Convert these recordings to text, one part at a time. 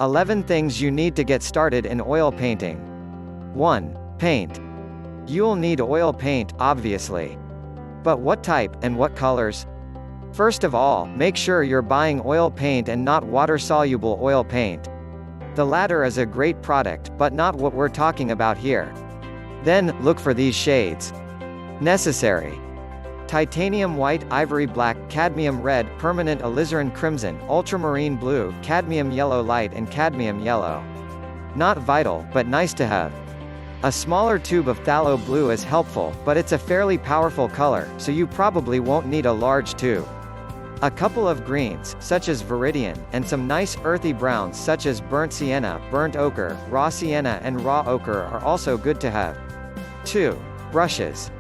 11 things you need to get started in oil painting. 1. Paint. You'll need oil paint, obviously. But what type, and what colors? First of all, make sure you're buying oil paint and not water-soluble oil paint. The latter is a great product, but not what we're talking about here. Then, look for these shades. Necessary: titanium white, ivory black, cadmium red, permanent alizarin crimson, ultramarine blue, cadmium yellow light and cadmium yellow. Not vital, but nice to have. A smaller tube of phthalo blue is helpful, but it's a fairly powerful color, so you probably won't need a large tube. A couple of greens, such as viridian, and some nice earthy browns such as burnt sienna, burnt ochre, raw sienna and raw ochre are also good to have. 2. Brushes.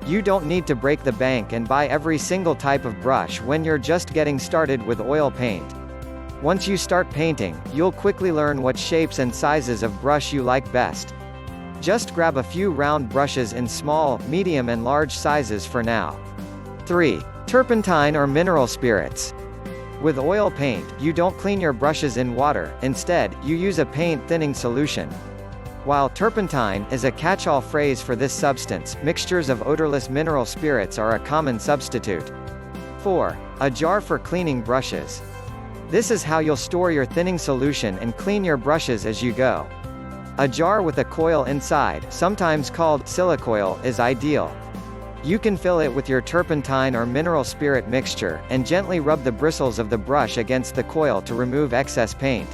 You don't need to break the bank and buy every single type of brush when you're just getting started with oil paint. Once you start painting, you'll quickly learn what shapes and sizes of brush you like best. Just grab a few round brushes in small, medium and large sizes for now. 3. Turpentine or mineral spirits. With oil paint, you don't clean your brushes in water, instead, you use a paint thinning solution. While turpentine is a catch-all phrase for this substance, mixtures of odorless mineral spirits are a common substitute. 4. A jar for cleaning brushes. This is how you'll store your thinning solution and clean your brushes as you go. A jar with a coil inside, sometimes called silicoil, is ideal. You can fill it with your turpentine or mineral spirit mixture, and gently rub the bristles of the brush against the coil to remove excess paint.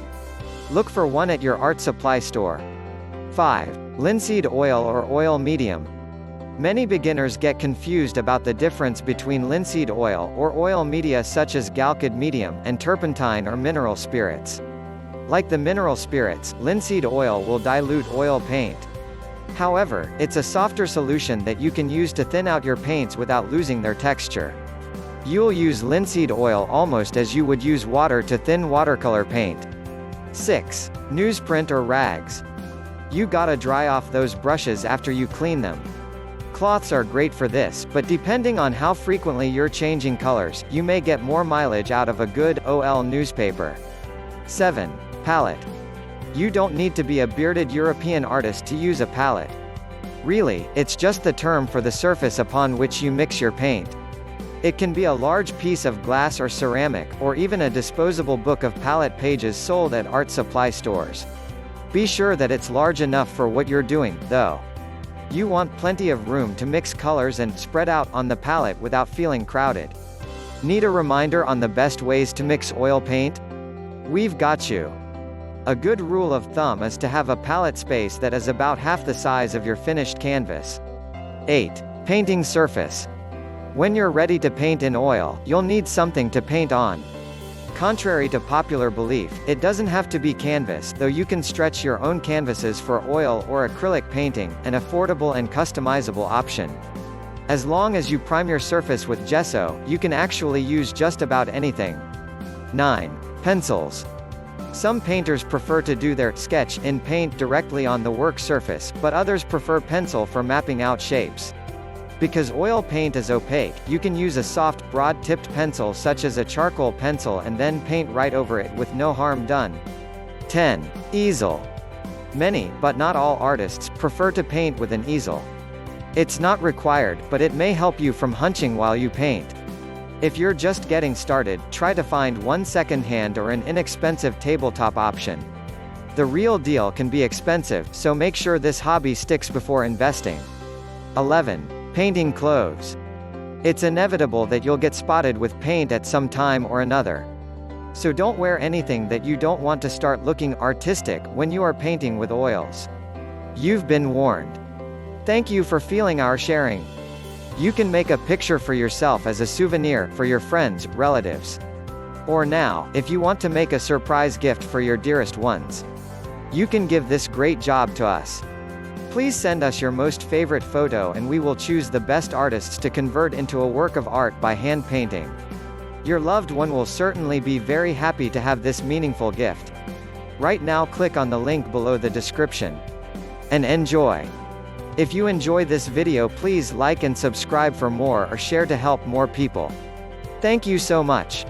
Look for one at your art supply store. 5. Linseed oil or oil medium. Many beginners get confused about the difference between linseed oil or oil media such as Galcid medium and turpentine or mineral spirits. Like the mineral spirits, linseed oil will dilute oil paint. However, it's a softer solution that you can use to thin out your paints without losing their texture. You'll use linseed oil almost as you would use water to thin watercolor paint. 6. Newsprint or rags. You gotta dry off those brushes after you clean them. Cloths are great for this, but depending on how frequently you're changing colors, you may get more mileage out of a good OL newspaper. 7. Palette. You don't need to be a bearded European artist to use a palette. Really, it's just the term for the surface upon which you mix your paint. It can be a large piece of glass or ceramic, or even a disposable book of palette pages sold at art supply stores. Be sure that it's large enough for what you're doing, though. You want plenty of room to mix colors and spread out on the palette without feeling crowded. Need a reminder on the best ways to mix oil paint? We've got you. A good rule of thumb is to have a palette space that is about half the size of your finished canvas. 8. Painting surface. When you're ready to paint in oil, you'll need something to paint on. Contrary to popular belief, it doesn't have to be canvas, though you can stretch your own canvases for oil or acrylic painting, an affordable and customizable option. As long as you prime your surface with gesso, you can actually use just about anything. 9. Pencils. Some painters prefer to do their sketch in paint directly on the work surface, but others prefer pencil for mapping out shapes. Because oil paint is opaque, you can use a soft, broad-tipped pencil such as a charcoal pencil and then paint right over it with no harm done. 10. Easel. Many, but not all artists, prefer to paint with an easel. It's not required, but it may help you from hunching while you paint. If you're just getting started, try to find one second-hand or an inexpensive tabletop option. The real deal can be expensive, so make sure this hobby sticks before investing. 11. Painting clothes. It's inevitable that you'll get spotted with paint at some time or another. So don't wear anything that you don't want to start looking artistic when you are painting with oils. You've been warned. Thank you for feeling our sharing. You can make a picture for yourself as a souvenir for your friends, relatives. Or now, if you want to make a surprise gift for your dearest ones. You can give this great job to us. Please send us your most favorite photo and we will choose the best artists to convert into a work of art by hand painting. Your loved one will certainly be very happy to have this meaningful gift. Right now click on the link below the description. And enjoy! If you enjoy this video, please like and subscribe for more or share to help more people. Thank you so much.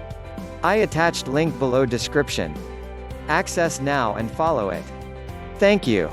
I attached link below description. Access now and follow it. Thank you.